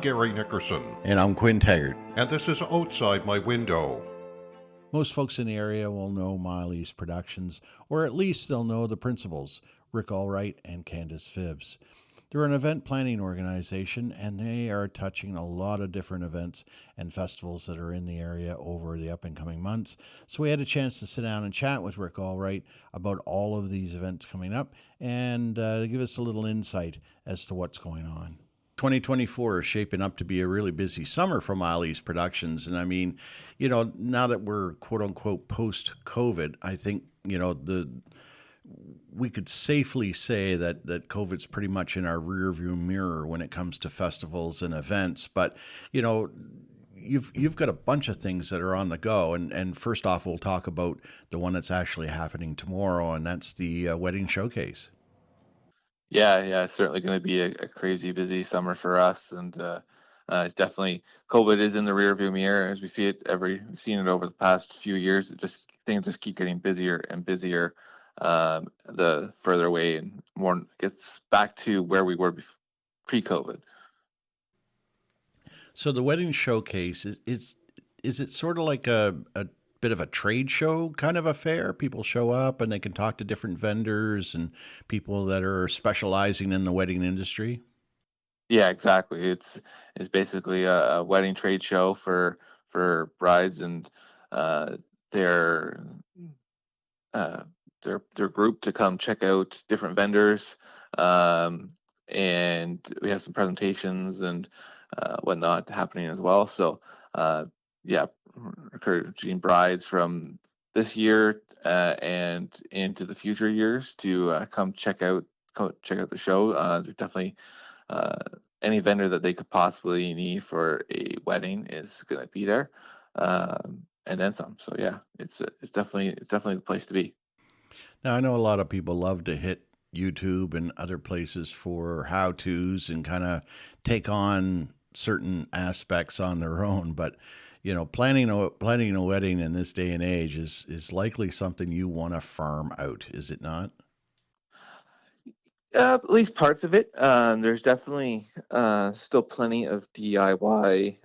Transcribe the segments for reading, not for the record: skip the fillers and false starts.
Gary Nickerson, And I'm Quinn Taggart. and this is Outside My Window. Most folks in the area will know Mile East Productions, or at least they'll know the principals, Rick Alwright and Candace Phibbs. They're an event planning organization, and they are touching a lot of different events and festivals that are in the area over the up and coming months. So we had a chance to sit down and chat with Rick Alwright about all of these events coming up and give us a little insight as to what's going on. 2024 is shaping up to be a really busy summer for Mile East Productions. And I mean, now that we're quote unquote post COVID, I think, we could safely say that COVID's pretty much in our rearview mirror when it comes to festivals and events. But, you've got a bunch of things that are on the go. And first off, we'll talk about the one that's actually happening tomorrow, and that's the wedding showcase. Yeah, it's certainly going to be a crazy busy summer for us, and it's definitely COVID is in the rearview mirror as we see it we've seen it over the past few years. Things just keep getting busier and busier, the further away and more gets back to where we were pre-COVID. So the wedding showcase is it sort of like a bit of a trade show kind of affair? People show up and they can talk to different vendors and people that are specializing in the wedding industry. Yeah, exactly. It's basically a wedding trade show for brides and uh, their uh, their group to come check out different vendors, um, and we have some presentations and whatnot happening as well. So yeah, encouraging brides from this year and into the future years to come check out the show. There's definitely uh, any vendor that they could possibly need for a wedding is going to be there, and then some. So yeah, it's definitely the place to be. Now I know a lot of people love to hit YouTube and other places for how tos and kind of take on certain aspects on their own, but planning a wedding in this day and age is likely something you want to farm out, is it not? At least parts of it. There's definitely still plenty of DIY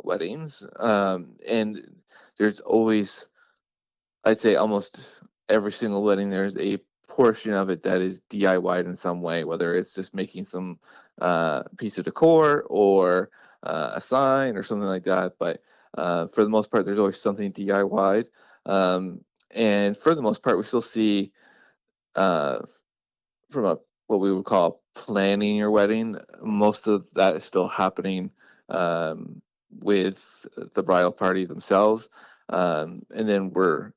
weddings, and there's always, I'd say, almost every single wedding. There's a portion of it that is DIYed in some way, whether it's just making some piece of decor or a sign or something like that. But for the most part, there's always something DIYed, and for the most part, we still see. Uh, from a what we would call planning your wedding, most of that is still happening with the bridal party themselves, and then we're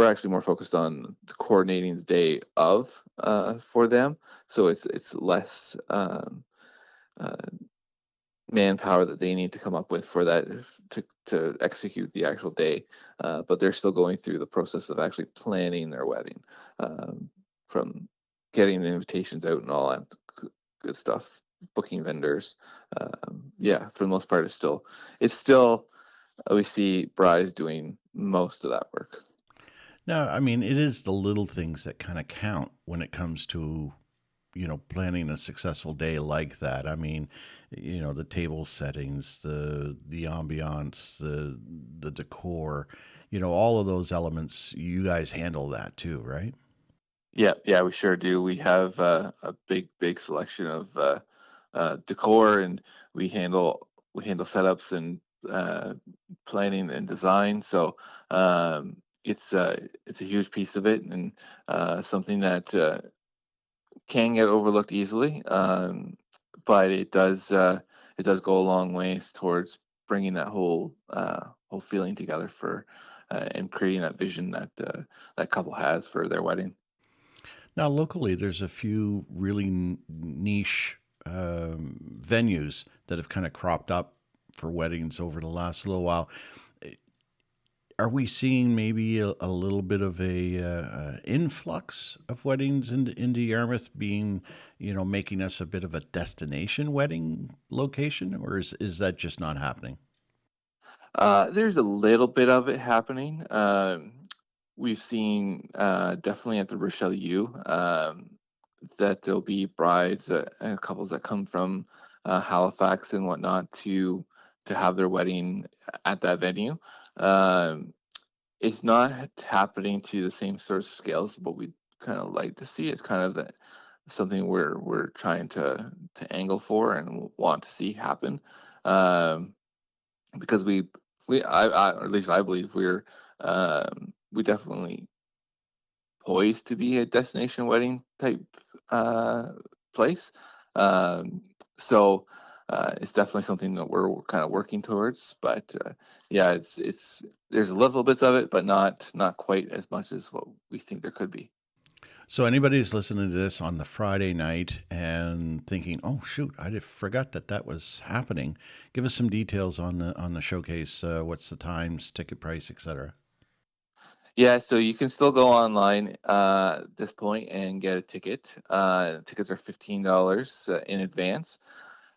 actually more focused on coordinating the day of for them. So it's less uh, manpower that they need to come up with for that to execute the actual day, but they're still going through the process of actually planning their wedding, from getting the invitations out and all that good stuff, booking vendors. Yeah, for the most part, it's still we see brides doing most of that work. Now, I mean, it is the little things that kind of count when it comes to planning a successful day like that. I mean, the table settings, the ambiance, the decor, all of those elements. You guys handle that too, right? Yeah, we sure do. We have a big selection of decor, and we handle setups and uh, planning and design. So it's a huge piece of it, and something that can get overlooked easily. But it does go a long ways towards bringing that whole feeling together for and creating that vision that that couple has for their wedding. Now, locally, there's a few really niche venues that have kind of cropped up for weddings over the last little while. Are we seeing maybe a little bit of a influx of weddings into Yarmouth being, making us a bit of a destination wedding location, or is that just not happening? There's a little bit of it happening. We've seen definitely at the Rochelle U that there'll be brides and couples that come from Halifax and whatnot to have their wedding at that venue. Um, it's not happening to the same sort of scales, but we kind of like to see. It's kind of something we're trying to angle for and want to see happen, um, because or at least I believe we definitely poised to be a destination wedding type uh, place. Um, so it's definitely something that we're kind of working towards. But yeah, it's there's a little bits of it, but not quite as much as what we think there could be. So anybody who's listening to this on the Friday night and thinking, "Oh shoot, forgot that that was happening," give us some details on the showcase. What's the times, ticket price, etc. Yeah, so you can still go online at this point and get a ticket. Tickets are $15 in advance,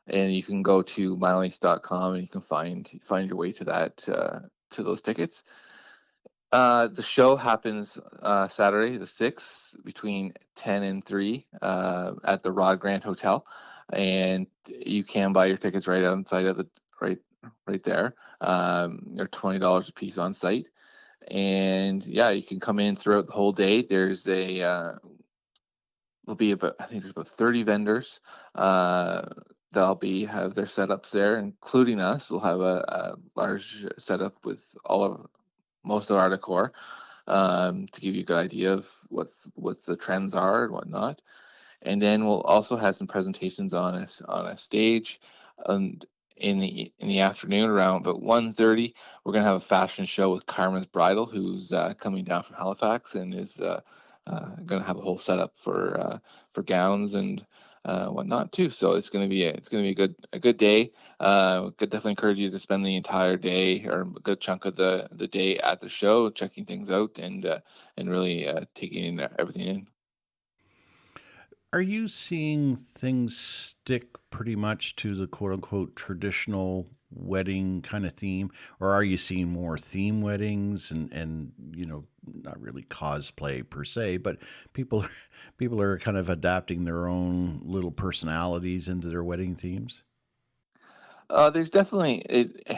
and you can go to mileage.com and you can find your way to that to those tickets. The show happens Saturday the 6th between 10 and 3 at the Rod Grand Hotel, and you can buy your tickets right outside of the right there. They're $20 a piece on site, and yeah, you can come in throughout the whole day. There'll be about, I think there's about 30 vendors that'll be have their setups there, including us. We'll have a large setup with all of most of our decor, to give you a good idea of what the trends are and whatnot. And then we'll also have some presentations on a stage. And in the afternoon around about 1:30, we're gonna have a fashion show with Karma's Bridal, who's coming down from Halifax and is gonna have a whole setup for gowns and whatnot too. So it's gonna be a good day. Could definitely encourage you to spend the entire day or a good chunk of the day at the show, checking things out and really taking everything in. Are you seeing things stick pretty much to the quote unquote traditional wedding kind of theme, or are you seeing more theme weddings and not really cosplay per se, but people people are kind of adapting their own little personalities into their wedding themes? There's definitely it.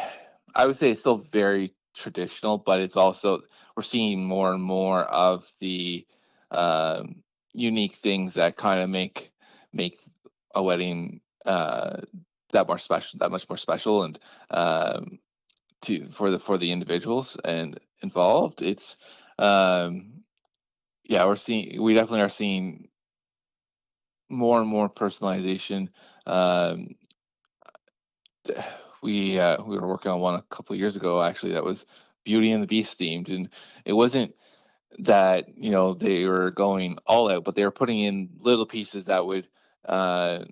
I would say it's still very traditional, but it's also we're seeing more and more of the um, unique things that kind of make a wedding that more special, that much more special, and um, to for the individuals and involved. It's um, yeah, we definitely are seeing more and more personalization. Um, we were working on one a couple of years ago actually that was Beauty and the Beast themed, and it wasn't that they were going all out, but they were putting in little pieces that would uh,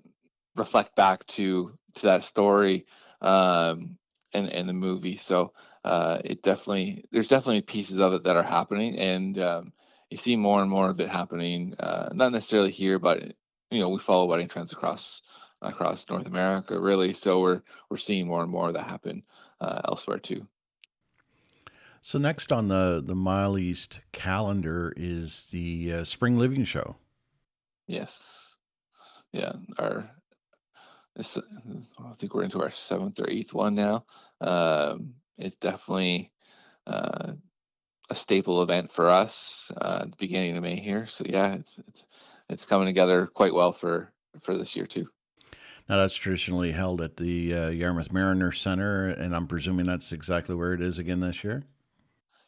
reflect back to that story, and the movie. So it definitely there's definitely pieces of it that are happening, and you see more and more of it happening. Not necessarily here, but we follow wedding trends across North America, really. So we're seeing more and more of that happen elsewhere too. So next on the Mile East calendar is the Spring Living Show. Yes, yeah. I think we're into our seventh or eighth one now. It's definitely uh, a staple event for us at the beginning of May here. So yeah, it's coming together quite well for this year too. Now that's traditionally held at the Yarmouth Mariner Center, and I'm presuming that's exactly where it is again this year.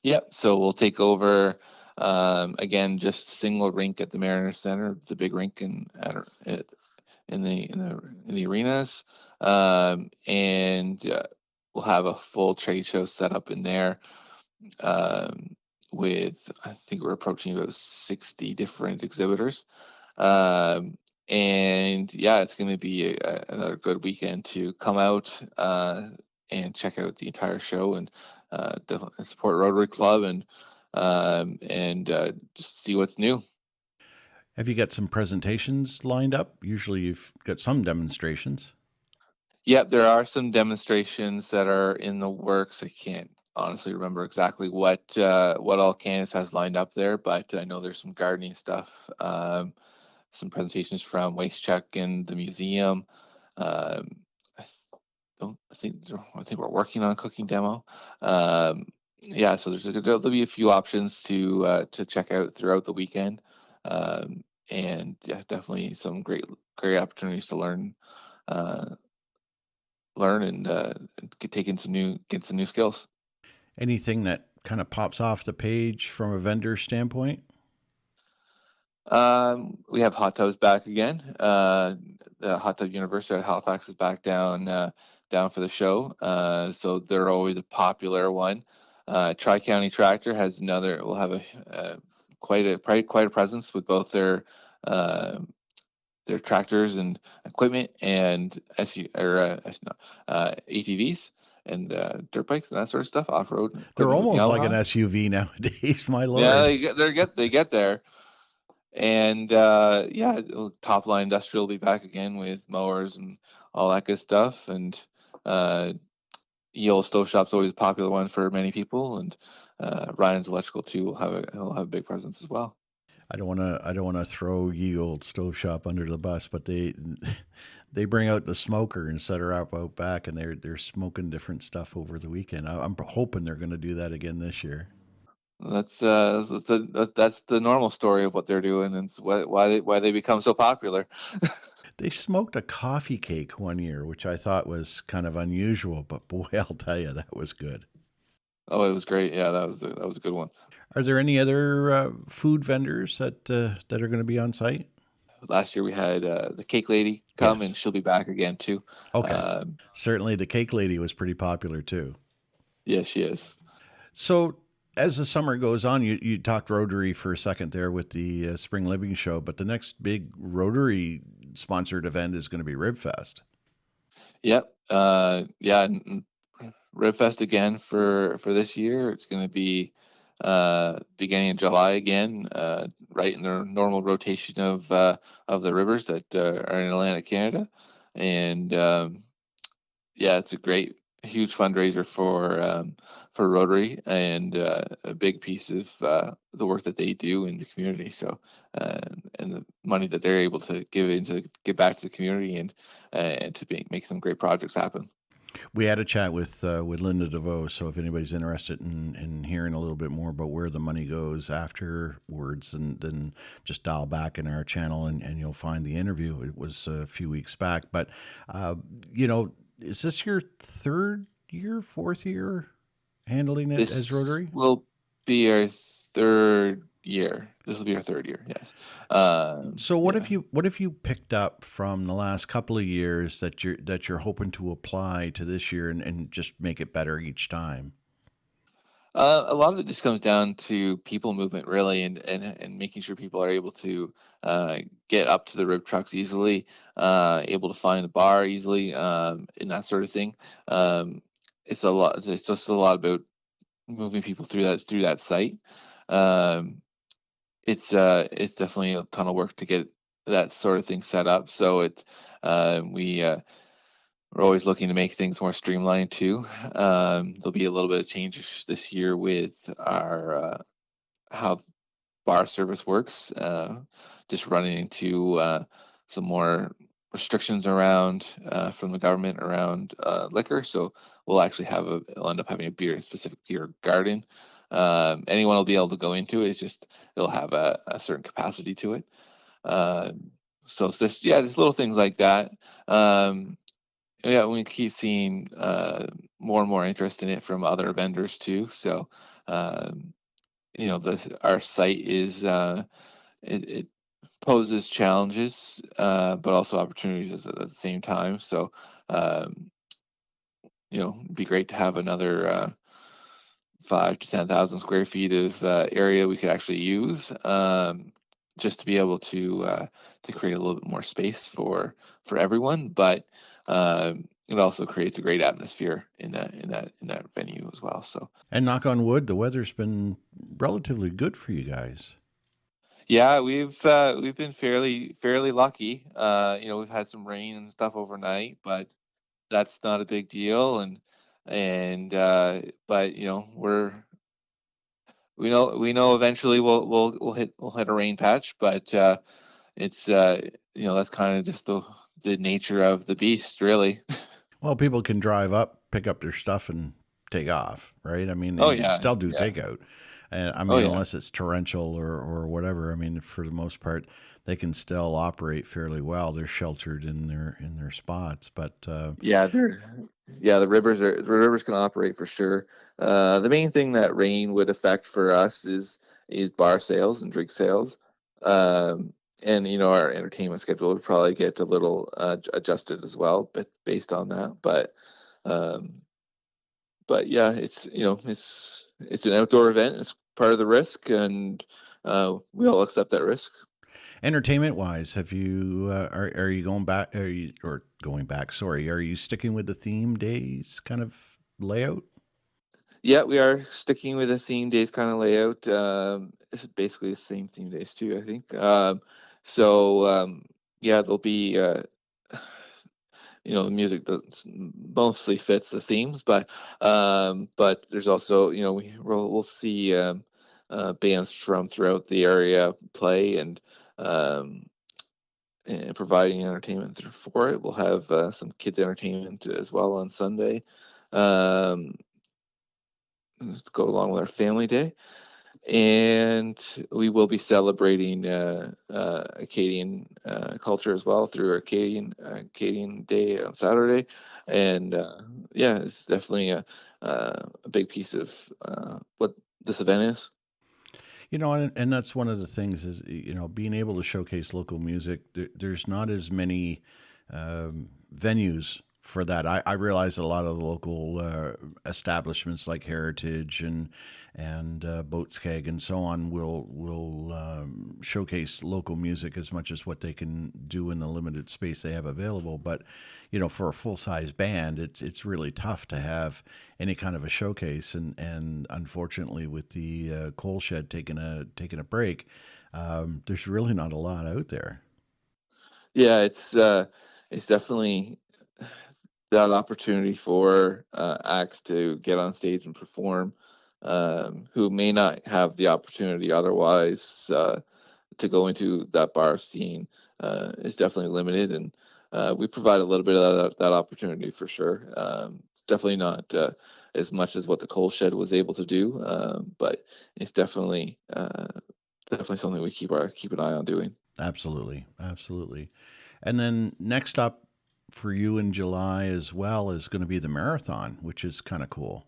Yep. So we'll take over again, just single rink at the Mariner Center, the big rink in the arenas, and we'll have a full trade show set up in there, um, with I think we're approaching about 60 different exhibitors. Um, and yeah, it's going to be another good weekend to come out and check out the entire show and definitely support Rotary Club and just see what's new. Have you got some presentations lined up? Usually you've got some demonstrations. Yep, there are some demonstrations that are in the works. I can't honestly remember exactly what all Candace has lined up there, but I know there's some gardening stuff, some presentations from Waste Check and the museum, Um, I I think we're working on a cooking demo. Um, yeah, so there'll be a few options to check out throughout the weekend, and yeah, definitely some great opportunities to uh, learn and get some new skills. Anything that kind of pops off the page from a vendor standpoint? We have hot tubs back again. The Hot Tub University at Halifax is back down for the show. So they're always a popular one. Tri County Tractor has another. Will have quite a presence with both uh, their tractors and equipment and ATVs and dirt bikes and that sort of stuff. Off road They're equipment with almost like an Yamaha. SUV nowadays, my Yeah, lord. they get there. And yeah, Top Line Industrial will be back again with mowers and all that good stuff. And uh, Yale Stove Shop's always a popular one for many people. And Ryan's Electrical too will have a big presence as well. I don't want to throw ye old stove shop under the bus, but they bring out the smoker and set her up out back, and they're smoking different stuff over the weekend. I'm hoping they're going to do that again this year. That's the normal story of what they're doing and it's why they become so popular. They smoked a coffee cake one year, which I thought was kind of unusual, but boy, I'll tell you, that was good. Oh, it was great. Yeah, that was a good one. Are there any other food vendors that are going to be on site? Last year we had the Cake Lady come and Yes. she'll be back again too. Okay. Um, Certainly, the cake lady was pretty popular too. yeah, she is. So, as the summer goes on, you talked Rotary for a second there with the Spring Living Show, but the next big Rotary sponsored event is going to be Ribfest. Yep. Yeah. Ribfest again for this year. It's going to be beginning in July again, right in the normal rotation of the rivers that are in Atlantic Canada, and yeah, it's a huge fundraiser for Rotary and a big piece of the work that they do in the community. So and the money that they're able to give back to the community and to make some great projects happen. We had a chat with Linda DeVoe, so if anybody's interested in hearing a little bit more about where the money goes afterwards, and then just dial back in our channel and you'll find the interview. It was a few weeks back, but uh, you know, is this your third year, fourth year handling it as This Rotary? will be our third year. This will be our third year. Yes. S- So Yeah. what have you picked up from the last couple of years that you're hoping to apply to this year and just make it better each time? A lot of it just comes down to people movement, really, and making sure people are able to uh, get up to the rib trucks easily, able to find a bar easily, and that sort of thing. Um, it's a lot. It's just a lot about moving people through that site. Um, it's definitely a ton of work to get that sort of thing set up. So we're always looking to make things more streamlined too. There'll be a little bit of change this year with our how bar service works. Just running into some more restrictions around from the government around liquor. So we'll end up having a specific beer garden. Anyone will be able to go into it. It's just it'll have a certain capacity to it. So it's just yeah, just little things like that. Um, yeah, we keep seeing more and more interest in it from other vendors too. So, um, our site it poses challenges, but also opportunities at the same time. So, um, it'd be great to have another 5 to 10,000 square feet of area we could actually use, just to be able to create a little bit more space for everyone. But it also creates a great atmosphere in that venue as well. So And knock on wood, the weather's been relatively good for you guys. yeah, we've been fairly lucky. We've had some rain and stuff overnight, but that's not a big deal. And but we know eventually we'll hit a rain patch, but it's that's kind of just the nature of the beast, really. Well, people can drive up, pick up their stuff, and take off, right? I mean, Oh and yeah, still do yeah. takeout. I Oh mean, yeah. unless it's torrential or whatever. I mean, for the most part, they can still operate fairly well. They're sheltered in their spots, but Yeah, the rivers can operate for sure. The main thing that rain would affect for us is bar sales and drink sales. And our entertainment schedule would probably get a little adjusted as well, but based on that. Um, but yeah, it's an outdoor event. It's part of the risk, and we all accept that risk. entertainment wise, have you are you going back? Are you or going back? Sorry, are you sticking with the theme days kind of layout? Yeah, we are sticking with a theme days kind of layout. It's basically the same theme days too, I think. So yeah, there'll be the music that mostly fits the themes, but there's also we'll see bands from throughout the area play um, and providing entertainment for it. We'll have some kids entertainment as well on Sunday. Um, to go along with our family day, and we will be celebrating Acadian culture as well through Acadian Day on Saturday, and yeah, it's definitely a big piece of what this event is. And that's one of the things is being able to showcase local music. There's not as many venues for that. I realize a lot of the local establishments like Heritage and Boats Keg and so on will showcase local music as much as what they can do in the limited space they have available. But for a full size band, it's really tough to have any kind of a showcase. And unfortunately, with the coal shed taking a break, there's really not a lot out there. Yeah, it's definitely that opportunity for acts to get on stage and perform, who may not have the opportunity otherwise to go into that bar scene, is definitely limited, and we provide a little bit of that opportunity for sure. Definitely not as much as what the coal shed was able to do, but it's definitely something we keep an eye on doing. Absolutely, absolutely. And then next up for you in July as well is going to be the marathon, which is kind of cool.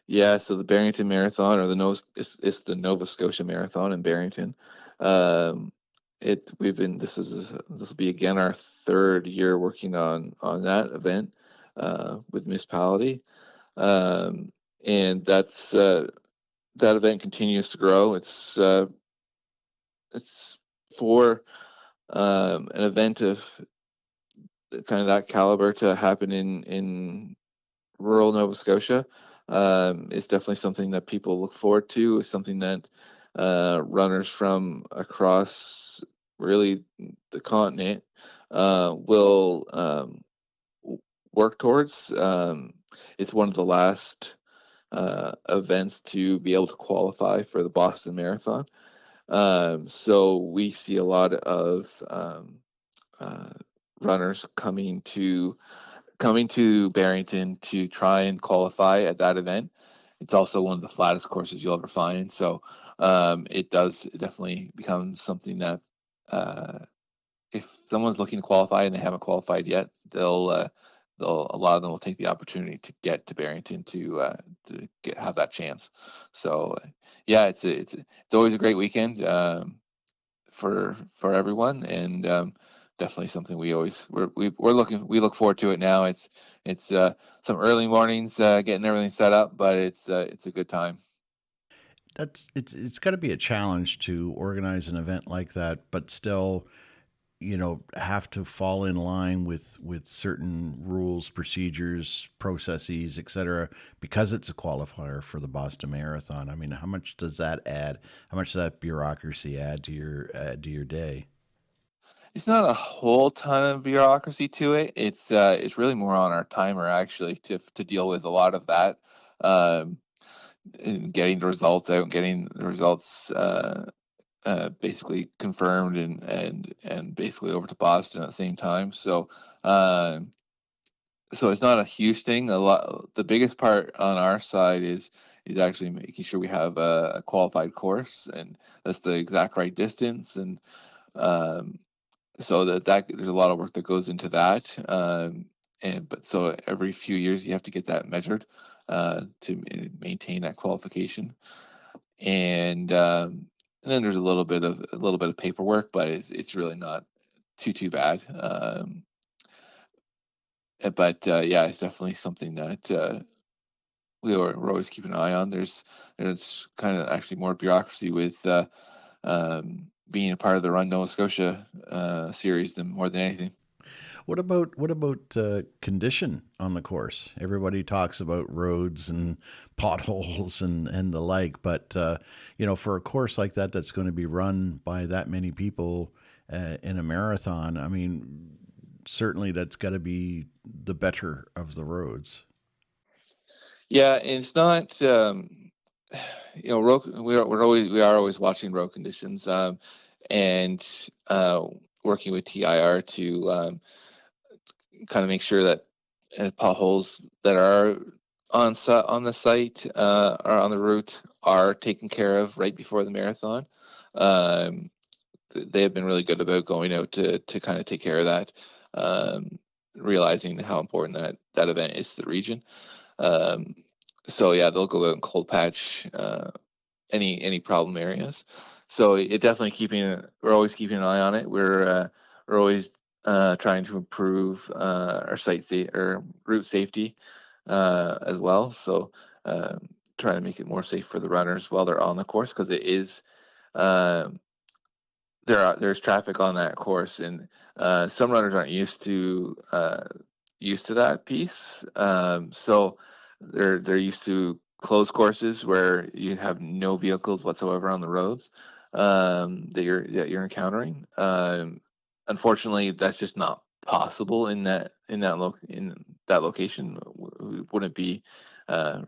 Yeah, so the Barrington Marathon, or it's the Nova Scotia Marathon in Barrington. Um, it we've been this will be again our third year working on that event with municipality, um, and that event continues to grow. It's for an event of kind of that caliber to happen in rural Nova Scotia. Is definitely something that people look forward to. Is something that runners from across really the continent will work towards. It's one of the last events to be able to qualify for the Boston Marathon. So we see a lot of uh, runners coming to Barrington to try and qualify at that event. It's also one of the flattest courses you'll ever find, so it does definitely become something that uh, if someone's looking to qualify and they haven't qualified yet, they'll a lot of them will take the opportunity to get to Barrington to have that chance. So yeah, it's always a great weekend. For everyone, and definitely something we look forward to it now. It's some early mornings getting everything set up, but it's a good time. It's got to be a challenge to organize an event like that, but still have to fall in line with certain rules, procedures, processes, etc., because it's a qualifier for the Boston Marathon. I mean, how much does that add? How much does that bureaucracy add to your day? It's not a whole ton of bureaucracy to it. It's really more on our timer actually to deal with a lot of that. Um, and getting the results out, getting the results basically confirmed and basically over to Boston at the same time. Um, so it's not a huge thing. A lot. The biggest part on our side is actually making sure we have a qualified course, and that's the exact right distance, and um, so that there's a lot of work that goes into that. And but so every few years you have to get that measured to maintain that qualification, and then there's a little bit of paperwork, but it's really not too bad. But yeah, it's definitely something that we're always keeping an eye on. There's kind of actually more bureaucracy with being a part of the Run Nova Scotia series than more than anything. What about condition on the course? Everybody talks about roads and potholes and the like, but for a course like that that's going to be run by that many people in a marathon, I mean, certainly that's got to be the better of the roads. Yeah, and it's not. Road, we are always watching road conditions, and working with TIR to kind of make sure that potholes that are on the site or on the route are taken care of right before the marathon. Um, they have been really good about going out to kind of take care of that, um, realizing how important that event is to the region. Um, so yeah, they'll go out and cold patch any problem areas. So it definitely we're always keeping an eye on it. We're always trying to improve our or route safety as well. So trying to make it more safe for the runners while they're on the course, because it is um, there's traffic on that course, and some runners aren't used to that piece. So they're used to closed courses where you have no vehicles whatsoever on the roads that you're encountering. Unfortunately, that's just not possible in that location. Wouldn't be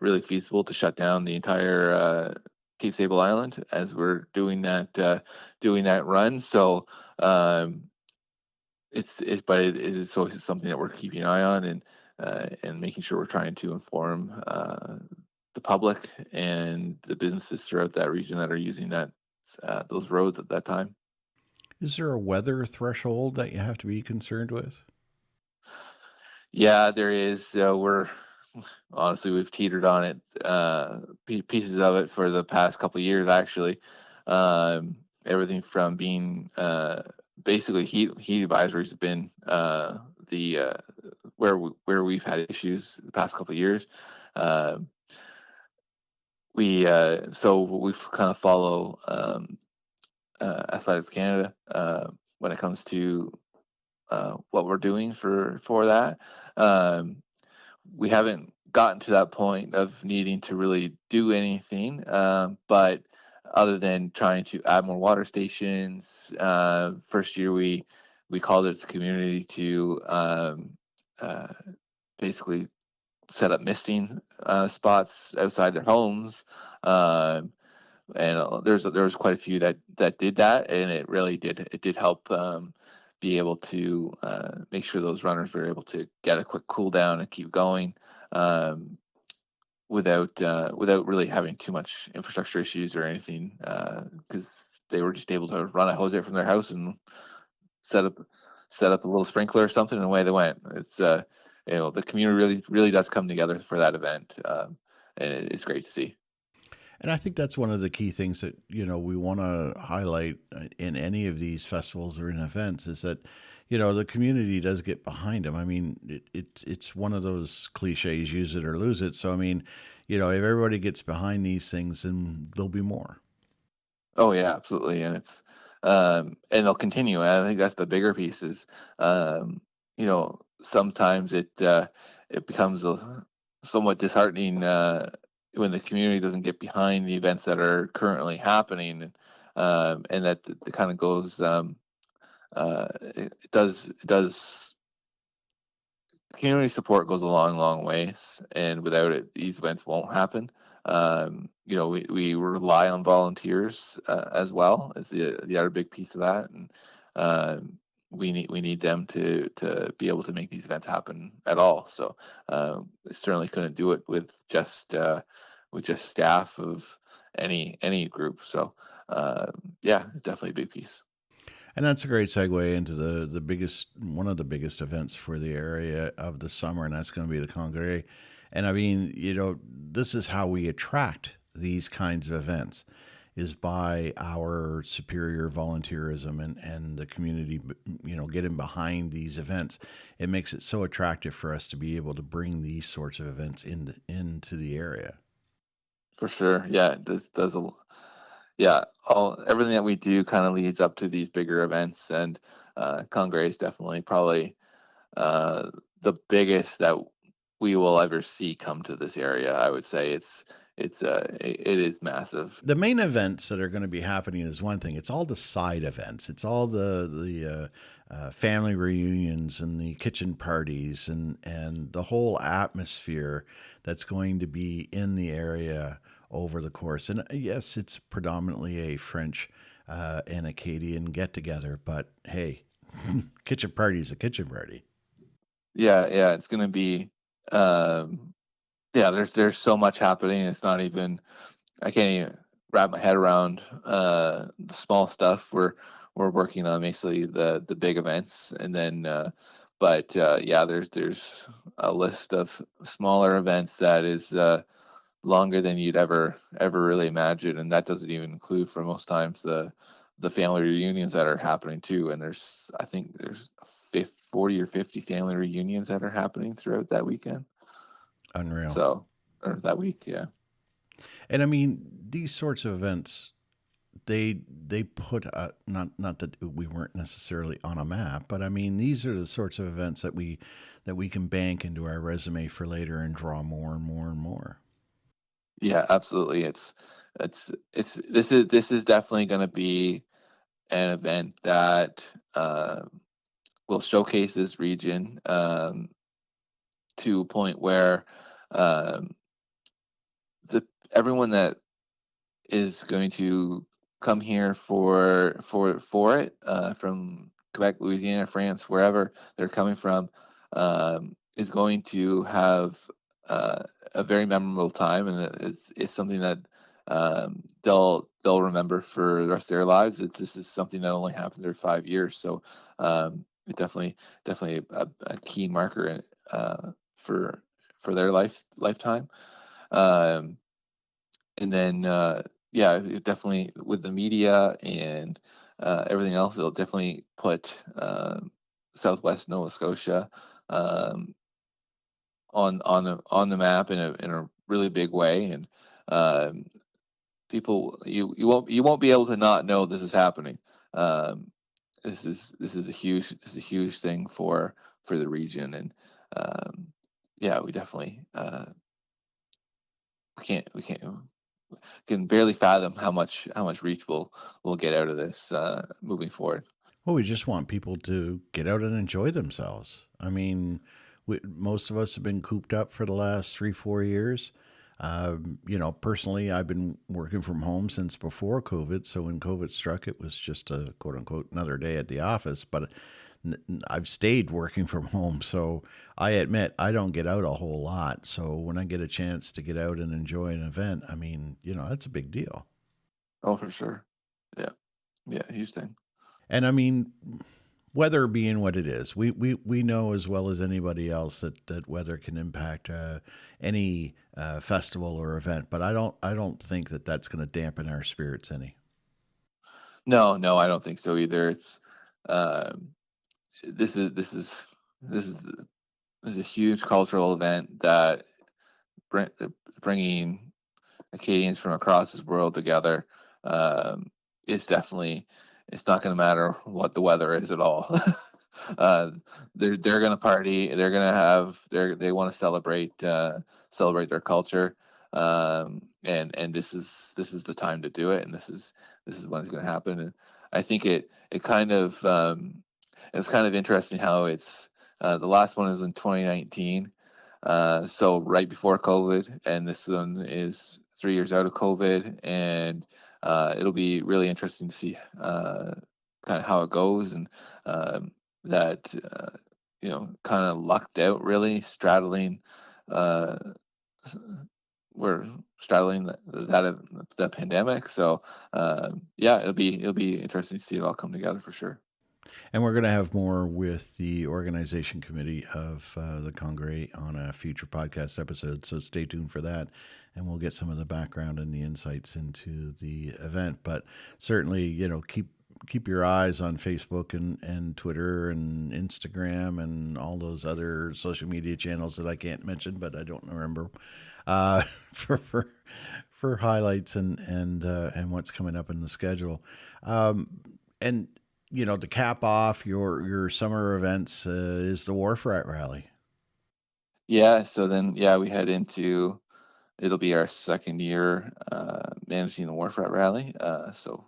really feasible to shut down the entire Cape Sable Island as we're doing that run. So um, but it is always something that we're keeping an eye on, and making sure we're trying to inform the public and the businesses throughout that region that are using those roads at that time. Is there a weather threshold that you have to be concerned with? Yeah, there is. We've teetered on it, pieces of it for the past couple of years, actually. Everything from being basically heat advisories have been the where we've had issues the past couple of years. Uh, we kind of follow Athletics Canada when it comes to what we're doing for that. Um, we haven't gotten to that point of needing to really do anything, but other than trying to add more water stations, first year we called it the community to uh, basically set up misting spots outside their homes. Um, and there was quite a few that did that, and it did help be able to make sure those runners were able to get a quick cool down and keep going, um, without really having too much infrastructure issues or anything, because they were just able to run a hose out from their house and set up set up a little sprinkler or something, and away they went. The community really does come together for that event, and it's great to see. And I think that's one of the key things that we want to highlight in any of these festivals or in events is that the community does get behind them. I mean, it's one of those cliches: use it or lose it. So I mean, if everybody gets behind these things, then there'll be more. Oh yeah, absolutely, and they'll continue. And I think that's the bigger piece is, sometimes it becomes somewhat disheartening when the community doesn't get behind the events that are currently happening, and that it kind of goes. It does. Community support goes a long, long ways, and without it, these events won't happen. we rely on volunteers as well as the other big piece of that, and we need them to be able to make these events happen at all. So certainly couldn't do it with just staff of any group. So yeah, it's definitely a big piece. And that's a great segue into the biggest one of the biggest events for the area of the summer, and that's going to be the Congrès. And I mean, this is how we attract these kinds of events is by our superior volunteerism and the community, getting behind these events. It makes it so attractive for us to be able to bring these sorts of events into the area. For sure. Yeah, it does yeah, all everything that we do kind of leads up to these bigger events, and Congress is definitely probably uh, the biggest that we will ever see come to this area. I would say it is massive. The main events that are going to be happening is one thing. It's all the side events. It's all the family reunions and the kitchen parties and the whole atmosphere that's going to be in the area over the course. And yes, it's predominantly a French and Acadian get together, but hey, kitchen party is a kitchen party. Yeah, it's gonna be yeah. There's so much happening. It's not even I can't even wrap my head around the small stuff. We're working on basically the big events, and then but yeah, there's a list of smaller events that is longer than you'd ever really imagine, and that doesn't even include for most times the family reunions that are happening too. And I think there's 40 or 50 family reunions that are happening throughout that weekend. Unreal. So or that week, yeah. And I mean, these sorts of events, they put not that we weren't necessarily on a map, but I mean these are the sorts of events that we can bank into our resume for later and draw more and more and more. Yeah, absolutely. It's this is definitely going to be an event that will showcase this region to a point where um, the everyone that is going to come here for it from Quebec, Louisiana, France, wherever they're coming from, is going to have uh, a very memorable time, and it's something that they'll remember for the rest of their lives. This is something that only happened every 5 years, so it definitely a key marker for their lifetime. Um, and then yeah, it definitely with the media and everything else, it'll definitely put Southwest Nova Scotia um, on the map in a really big way, and um, people you won't be able to not know this is happening. Um, this is a huge thing for the region, and um, yeah, we definitely we can't can barely fathom how much reach we'll get out of this moving forward. Well, we just want people to get out and enjoy themselves. I mean, most of us have been cooped up for the last 3, 4 years. Personally, I've been working from home since before COVID. So when COVID struck, it was just a quote unquote another day at the office. But I've stayed working from home. So I admit I don't get out a whole lot. So when I get a chance to get out and enjoy an event, I mean, that's a big deal. Oh, for sure. Yeah, yeah, huge thing. And I mean, weather being what it is, we know as well as anybody else that weather can impact any festival or event. But I don't think that that's going to dampen our spirits any. No, I don't think so either. It's um, this is this is this is this is a huge cultural event that they're bringing Acadians from across this world together. Um, it's definitely it's not going to matter what the weather is at all. uh, they're going to party. They're going to have they want to celebrate their culture. And this is the time to do it, and this is when it's going to happen. And I think it kind of it's kind of interesting how it's the last one is in 2019, so right before COVID, and this one is 3 years out of COVID, and it'll be really interesting to see kind of how it goes, and that kind of lucked out, really straddling. Uh, we're straddling that pandemic, so yeah, it'll be interesting to see it all come together for sure. And we're going to have more with the organization committee of the Congrès on a future podcast episode. So stay tuned for that. And we'll get some of the background and the insights into the event. But certainly, keep your eyes on Facebook and Twitter and Instagram and all those other social media channels that I can't mention, but I don't remember, for highlights and what's coming up in the schedule. And to cap off your summer events is the Wharf Rat Rally. Yeah, so then we head into, it'll be our second year managing the Wharf Rat Rally. So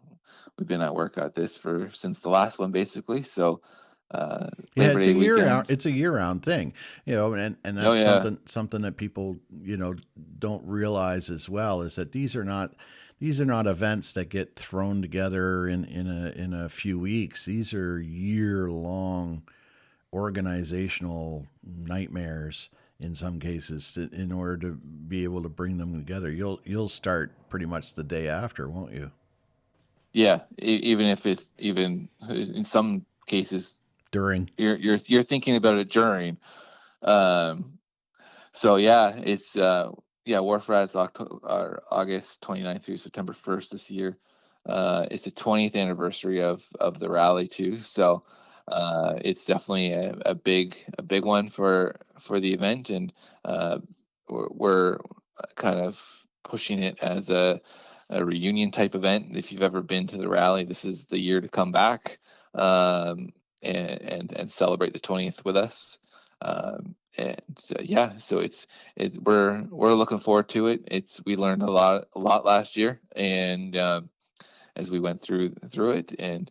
we've been at work at this since the last one, basically. So Labor Day weekend. It's a year-round thing, and that's something that people don't realize as well, is that these are not events that get thrown together in a few weeks. These are year-long organizational nightmares in some cases in order to be able to bring them together. You'll start pretty much the day after, won't you? Yeah, even if it's in some cases during, you're thinking about it during. So yeah, it's Wharf Rat's August 29th through September 1st this year. It's the 20th anniversary of the rally too. So it's definitely a big one for the event, and we're kind of pushing it as a reunion type event. If you've ever been to the rally, this is the year to come back and celebrate the 20th with us. So we're looking forward to it. We learned a lot last year, and as we went through it, and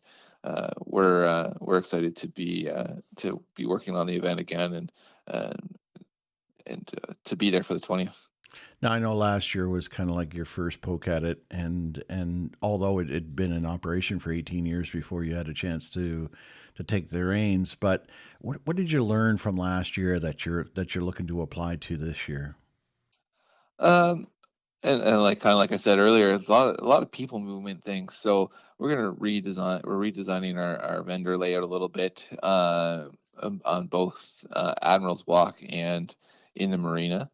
we're excited to be working on the event again, and to be there for the 20th. Now, I know last year was kind of like your first poke at it, and although it had been in operation for 18 years before you had a chance to take the reins, but what did you learn from last year that you're looking to apply to this year? And like I said earlier, a lot of people movement things. So we're redesigning our vendor layout a little bit on both Admiral's Walk and in the marina.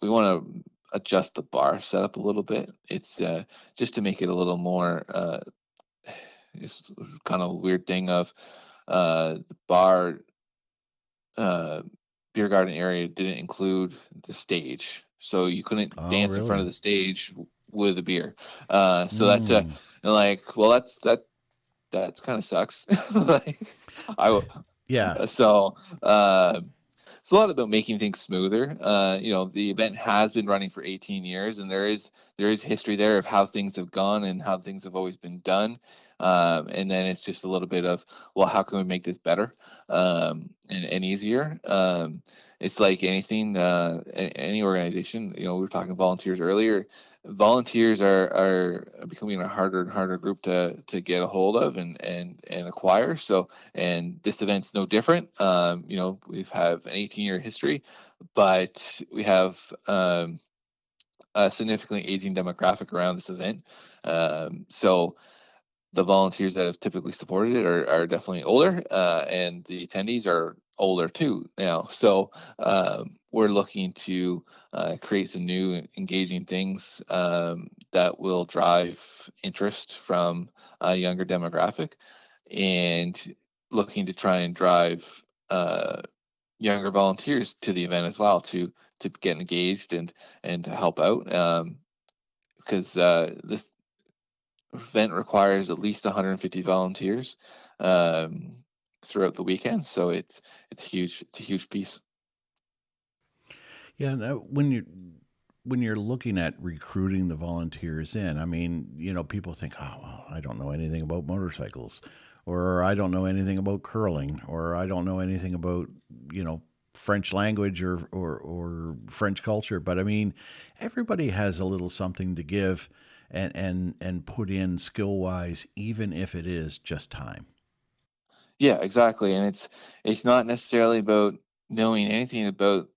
We want to adjust the bar setup a little bit. It's just to make it a little more. It's kind of a weird thing of the bar beer garden area didn't include the stage, so you couldn't dance in front of the stage with a beer. So that's that kind of sucks. So it's a lot about making things smoother. The event has been running for 18 years, and there is history there of how things have gone and how things have always been done. And then it's just a little bit of, well, how can we make this better and easier? It's like anything, any organization. We were talking volunteers earlier. Volunteers are becoming a harder and harder group to get a hold of and acquire. So, and this event's no different. We've have an 18-year history, but we have a significantly aging demographic around this event. So the volunteers that have typically supported it are definitely older, and the attendees are older too now. So we're looking to create some new engaging things that will drive interest from a younger demographic, and looking to try and drive younger volunteers to the event as well to get engaged and to help out, because this event requires at least 150 volunteers throughout the weekend, so it's huge. It's a huge piece. Yeah, when you're looking at recruiting the volunteers in, I mean, people think, oh, well, I don't know anything about motorcycles, or I don't know anything about curling, or I don't know anything about French language or French culture, but I mean, everybody has a little something to give and put in skill wise, even if it is just time. Yeah, exactly. And it's not necessarily about knowing anything about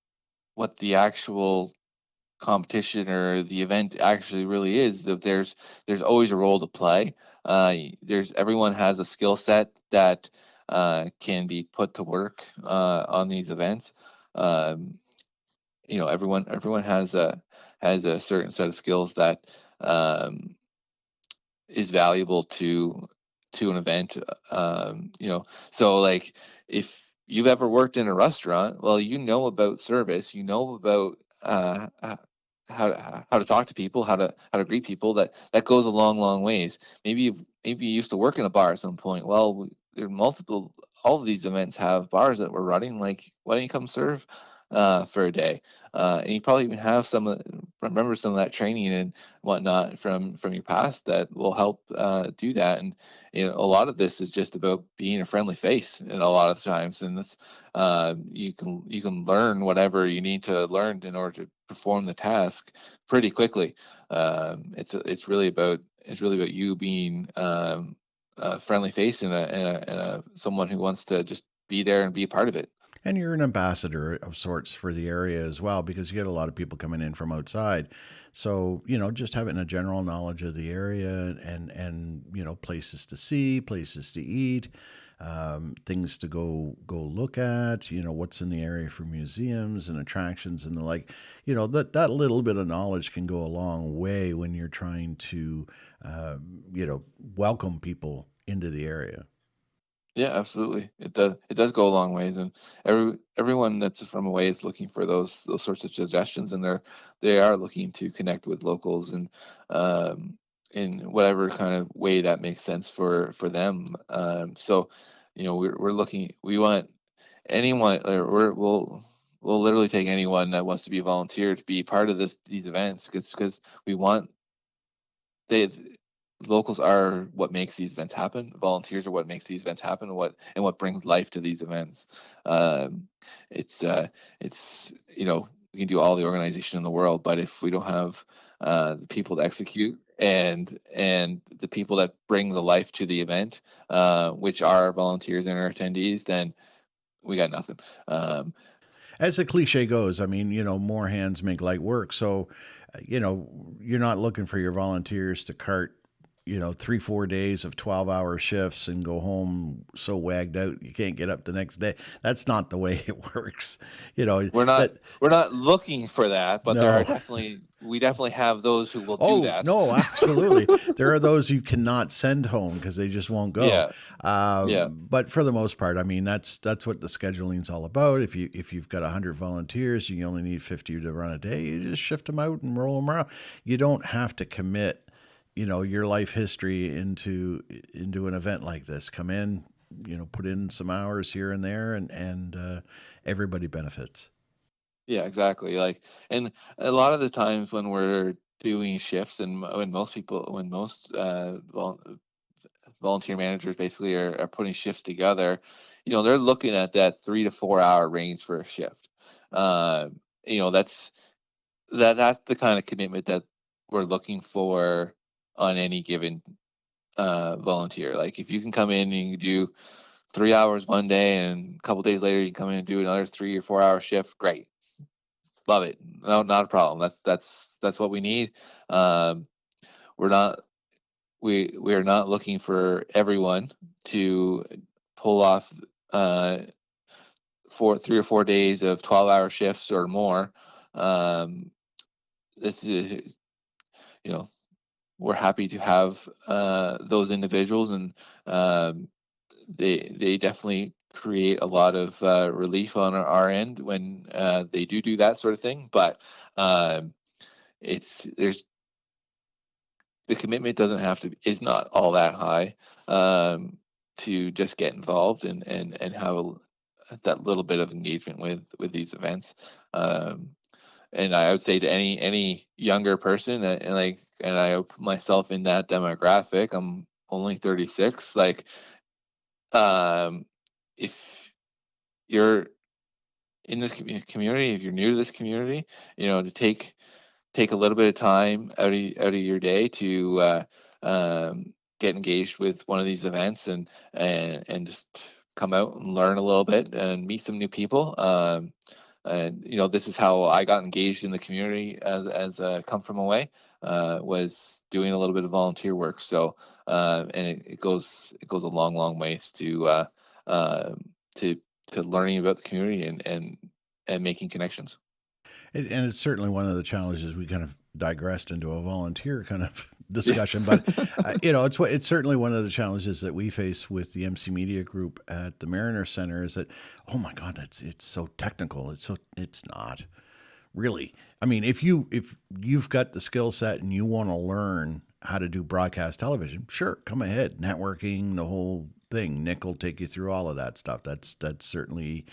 what the actual competition or the event actually really is. That there's always a role to play. There's everyone has a skill set that can be put to work on these events. Um, everyone has a certain set of skills that um, is valuable to an event. So like if you've ever worked in a restaurant, well, you know about service, you know about how to talk to people, how to greet people. That goes a long ways. Maybe you used to work in a bar at some point. Well, there are multiple. All of these events have bars that we're running. Like, why don't you come serve for a day? And you probably even have remember some of that training and whatnot from your past that will help do that. And a lot of this is just about being a friendly face, and a lot of times, and this you can learn whatever you need to learn in order to perform the task pretty quickly. It's really about you being a friendly face and someone who wants to just be there and be a part of it. And you're an ambassador of sorts for the area as well, because you get a lot of people coming in from outside. So, just having a general knowledge of the area and places to see, places to eat, things to go look at, what's in the area for museums and attractions and the like, that little bit of knowledge can go a long way when you're trying to, welcome people into the area. Yeah, absolutely. It does go a long ways, and everyone that's from away is looking for those sorts of suggestions, and they are looking to connect with locals and um, in whatever kind of way that makes sense for them. So, we're looking. We want anyone. Or we'll literally take anyone that wants to be a volunteer to be part of these events, because we want they locals are what makes these events happen. Volunteers are what makes these events happen, and what brings life to these events. Um, it's we can do all the organization in the world, but if we don't have the people to execute and the people that bring the life to the event, which are volunteers and our attendees, then we got nothing. Um, As the cliche goes, I mean, more hands make light work. So, you're not looking for your volunteers to cart, 3, 4 days of 12-hour shifts and go home so wagged out you can't get up the next day. That's not the way it works. we're not That we're not looking for that, but no. we definitely have those who will do Oh, that. no, absolutely. There are those you cannot send home because they just won't go. Yeah, yeah. But for the most part, I mean, that's what the scheduling's all about. If you've got 100 volunteers, you only need 50 to run a day. You just shift them out and roll them around. You don't have to commit, your life history into an event like this. Come in, put in some hours here and there, and everybody benefits. Yeah, exactly. Like, and a lot of the times when we're doing shifts, and when most volunteer managers basically are putting shifts together, they're looking at that 3 to 4 hour range for a shift. Uh, that's that's the kind of commitment that we're looking for on any given volunteer. Like, if you can come in and you do 3 hours one day, and a couple days later you can come in and do another 3 or 4 hour shift, great. Love it. No, not a problem. That's what we need. Um, we're not we are not looking for everyone to pull off uh, 3 or 4 days of 12-hour shifts or more. Um, this is, you know, we're happy to have those individuals, and um, they definitely create a lot of relief on our end when they do that sort of thing. But um, it's there's the commitment doesn't have to is not all that high to just get involved and have that little bit of engagement with these events. And I would say to any younger person, and I put myself in that demographic. I'm only 36. Like, um, if you're in this community, if you're new to this community, to take a little bit of time out of your day to get engaged with one of these events, and just come out and learn a little bit and meet some new people. And this is how I got engaged in the community as come from away, was doing a little bit of volunteer work. So and it goes a long ways uh, to to learning about the community, and making connections. And it's certainly one of the challenges. We kind of digressed into a volunteer kind of Yeah. discussion, but it's certainly one of the challenges that we face with the MC Media Group at the Mariner Center is that, oh my God, it's so technical. It's not really. I mean, if you've got the skill set and you want to learn how to do broadcast television, sure, come ahead. Networking, the whole thing. Nick will take you through all of that stuff. That's certainly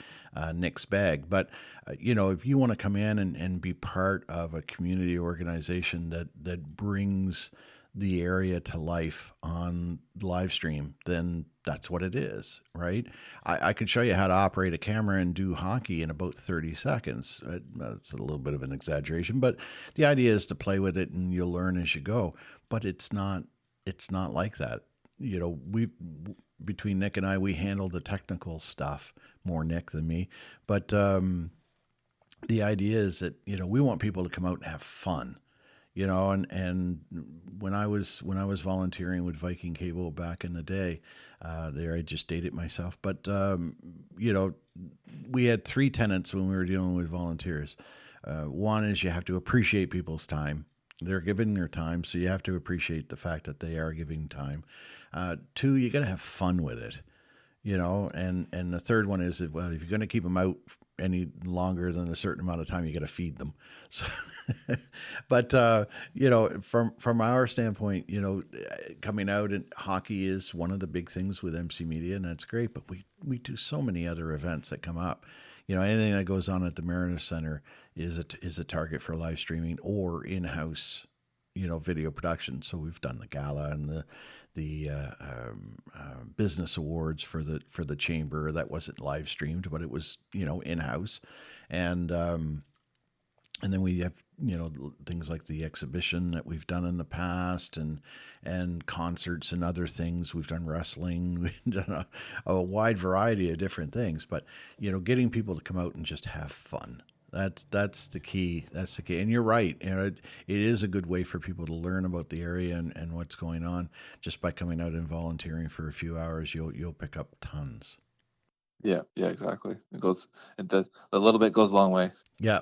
Nick's bag. But if you want to come in and be part of a community organization that brings the area to life on live stream, then that's what it is, right? I could show you how to operate a camera and do hockey in about 30 seconds. That's a little bit of an exaggeration, but the idea is to play with it and you'll learn as you go. But it's not like that. We between Nick and I, we handle the technical stuff more Nick than me. But the idea is that we want people to come out and have fun. And when I was volunteering with Viking Cable back in the day, there I just dated myself. But we had three tenets when we were dealing with volunteers. One is you have to appreciate people's time. They're giving their time, so you have to appreciate the fact that they are giving time. Two, you got to have fun with it. And the third one is that, well, if you're going to keep them out any longer than a certain amount of time, you got to feed them. So, but from our standpoint, coming out, and hockey is one of the big things with MC Media, and that's great. But we do so many other events that come up. Anything that goes on at the Mariner Center is a target for live streaming or in-house, video production. So we've done the gala and the business awards for the chamber. That wasn't live streamed, but it was in house, and then we have things like the exhibition that we've done in the past, and concerts and other things. We've done wrestling. We've done a wide variety of different things. But getting people to come out and just have fun. That's the key. That's the key. And you're right. It is a good way for people to learn about the area and what's going on. Just by coming out and volunteering for a few hours, you'll pick up tons. Yeah, yeah, exactly. A little bit goes a long way. Yeah.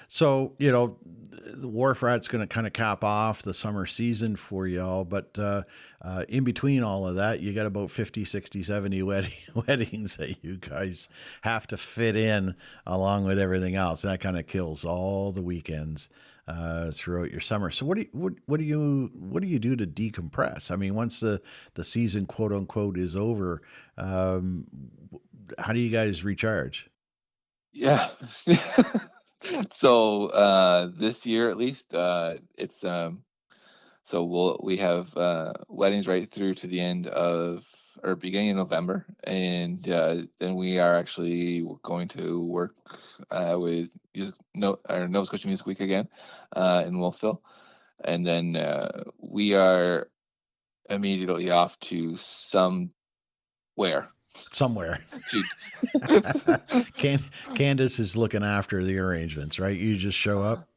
So, the Wharf Rat's going to kind of cap off the summer season for y'all. But in between all of that, you got about 50, 60, 70 weddings that you guys have to fit in along with everything else. That kind of kills all the weekends throughout your summer. So what do you do to decompress? I mean, once the season, quote unquote, is over, how do you guys recharge? Yeah. So this year at least, it's so we have weddings right through to the end of, or beginning of November, and then we are actually going to work with Nova Scotia Music Week again in Wolfville, and then we are immediately off to somewhere. Somewhere. to Candace is looking after the arrangements, right? You just show up.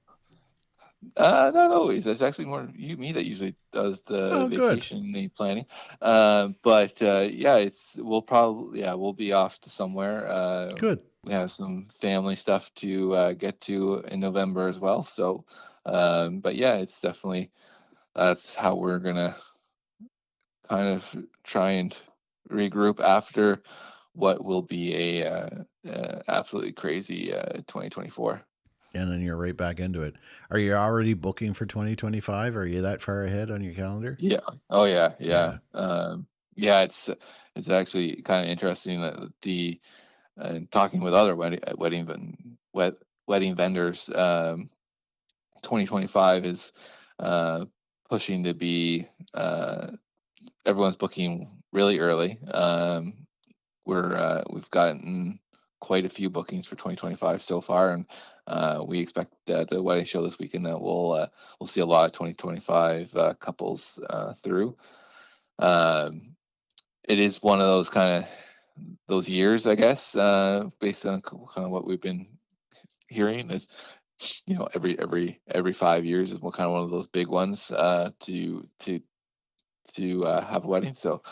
Not always. It's actually more me that usually does the Oh, good. vacation the planning. But yeah, we'll be off to somewhere. Good. We have some family stuff to get to in November as well. So, but yeah, it's definitely, that's how we're gonna kind of try and regroup after what will be a absolutely crazy 2024. And then you're right back into it. Are you already booking for 2025? Are you that far ahead on your calendar? Yeah. Oh yeah. Yeah. Yeah. Yeah. It's actually kind of interesting that talking with other wedding vendors. 2025 is pushing to be, everyone's booking really early. We've gotten quite a few bookings for 2025 so far, and we expect the wedding show this weekend that we'll see a lot of 2025 couples through. It is one of those kind of those years, I guess, based on kind of what we've been hearing is, every 5 years is kind of one of those big ones to have a wedding. So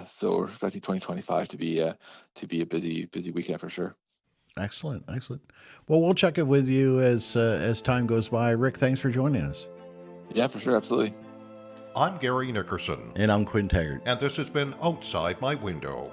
so we're expecting 2025 to be a busy weekend for sure. Excellent, excellent. Well, we'll check it with you as time goes by. Rick, thanks for joining us. Yeah, for sure, absolutely. I'm Gary Nickerson, And I'm Quinn Taggart. and this has been Outside My Window.